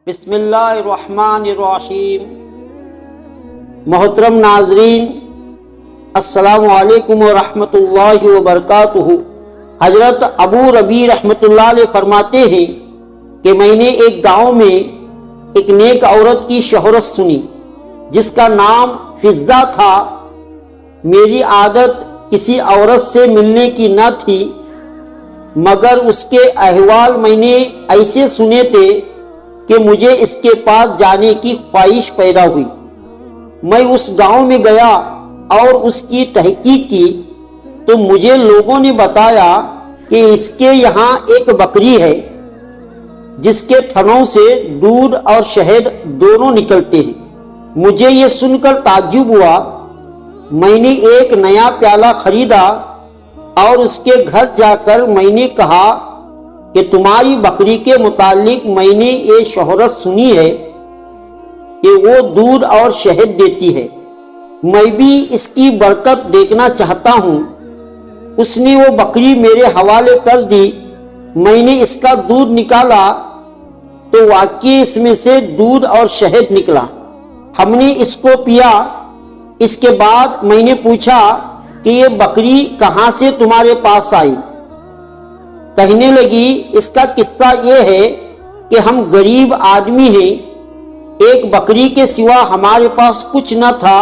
بسم اللہ الرحمن الرحیم۔ محترم ناظرین، السلام علیکم ورحمۃ اللہ وبرکاتہ۔ حضرت ابو ربیع رحمۃ اللہ علیہ فرماتے ہیں کہ میں نے ایک گاؤں میں ایک نیک عورت کی شہرت سنی جس کا نام فضہ تھا۔ میری عادت کسی عورت سے ملنے کی نہ تھی، مگر اس کے احوال میں نے ایسے سنے تھے کہ مجھے اس کے پاس جانے کی خواہش پیدا ہوئی۔ میں اس گاؤں میں گیا اور اس کی تحقیق کی تو مجھے لوگوں نے بتایا کہ اس کے یہاں ایک بکری ہے جس کے تھنوں سے دودھ اور شہد دونوں نکلتے ہیں۔ مجھے یہ سن کر تعجب ہوا۔ میں نے ایک نیا پیالہ خریدا اور اس کے گھر جا کر میں نے کہا کہ تمہاری بکری کے متعلق میں نے یہ شہرت سنی ہے کہ وہ دودھ اور شہد دیتی ہے، میں بھی اس کی برکت دیکھنا چاہتا ہوں۔ اس نے وہ بکری میرے حوالے کر دی۔ میں نے اس کا دودھ نکالا تو واقعی اس میں سے دودھ اور شہد نکلا۔ ہم نے اس کو پیا۔ اس کے بعد میں نے پوچھا کہ یہ بکری کہاں سے تمہارے پاس آئی؟ کہنے لگی، اس کا قصہ یہ ہے کہ ہم غریب آدمی ہیں، ایک بکری کے سوا ہمارے پاس کچھ نہ تھا،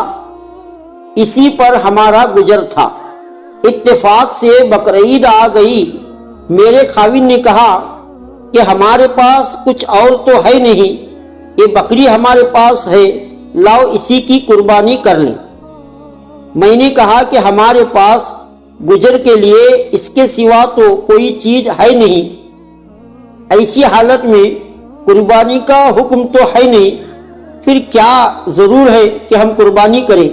اسی پر ہمارا گزر تھا۔ اتفاق سے بقرعید آ گئی۔ میرے خاوند نے کہا کہ ہمارے پاس کچھ اور تو ہے نہیں، یہ بکری ہمارے پاس ہے، لاؤ اسی کی قربانی کر لیں۔ میں نے کہا کہ ہمارے پاس گزر کے لیے اس کے سوا تو کوئی چیز ہے نہیں، ایسی حالت میں قربانی کا حکم تو ہے نہیں، پھر کیا ضرور ہے کہ ہم قربانی کریں؟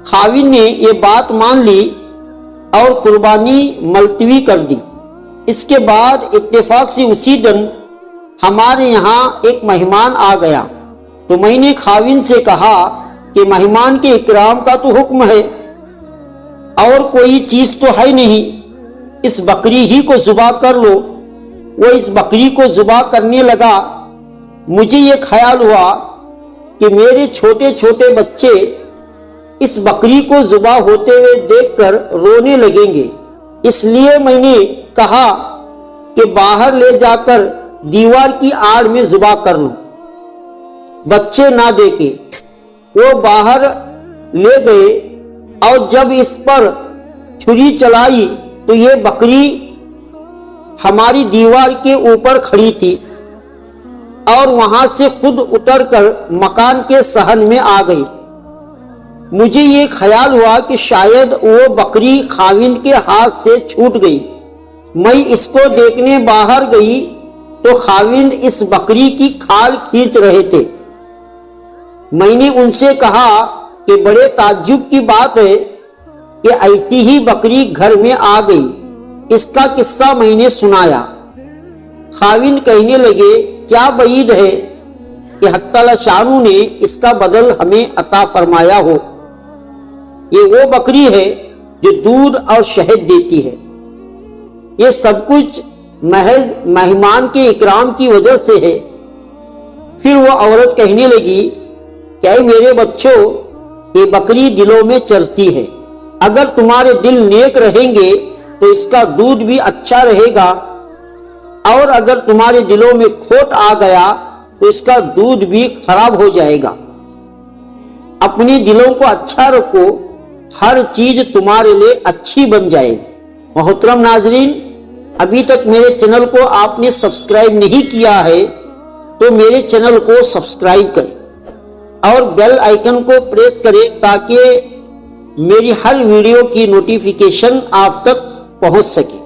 خاوند نے یہ بات مان لی اور قربانی ملتوی کر دی۔ اس کے بعد اتفاق سے اسی دن ہمارے یہاں ایک مہمان آ گیا تو میں نے خاوند سے کہا کہ مہمان کے اکرام کا تو حکم ہے اور کوئی چیز تو ہے نہیں، اس بکری ہی کو ذبح کر لو۔ وہ اس بکری کو ذبح کرنے لگا۔ مجھے یہ خیال ہوا کہ میرے چھوٹے چھوٹے بچے اس بکری کو ذبح ہوتے ہوئے دیکھ کر رونے لگیں گے، اس لیے میں نے کہا کہ باہر لے جا کر دیوار کی آڑ میں ذبح کر لوں، بچے نہ دیکھے۔ وہ باہر لے گئے اور جب اس پر چھری چلائی تو یہ بکری ہماری دیوار کے اوپر کھڑی تھی اور وہاں سے خود اتر کر مکان کے صحن میں آ گئی۔ مجھے یہ خیال ہوا کہ شاید وہ بکری خاوند کے ہاتھ سے چھوٹ گئی۔ میں اس کو دیکھنے باہر گئی تو خاوند اس بکری کی کھال کھینچ رہے تھے۔ میں نے ان سے کہا کہ بڑے تعجب کی بات ہے کہ ایسی ہی بکری گھر میں آ گئی۔ اس کا قصہ میں نے سنایا۔ خاوند کہنے لگے، کیا بعید ہے کہ حق تعالی شانو نے اس کا بدل ہمیں عطا فرمایا ہو۔ یہ وہ بکری ہے جو دودھ اور شہد دیتی ہے۔ یہ سب کچھ محض مہمان کے اکرام کی وجہ سے ہے۔ پھر وہ عورت کہنے لگی کہ اے میرے بچوں، یہ بکری دلوں میں چرتی ہے، اگر تمہارے دل نیک رہیں گے تو اس کا دودھ بھی اچھا رہے گا، اور اگر تمہارے دلوں میں کھوٹ آ گیا تو اس کا دودھ بھی خراب ہو جائے گا۔ اپنے دلوں کو اچھا رکھو، ہر چیز تمہارے لیے اچھی بن جائے گی۔ محترم ناظرین، ابھی تک میرے چینل کو آپ نے سبسکرائب نہیں کیا ہے تو میرے چینل کو سبسکرائب کریں اور بیل آئیکن کو پریس کریں تاکہ میری ہر ویڈیو کی نوٹیفیکیشن آپ تک پہنچ سکے۔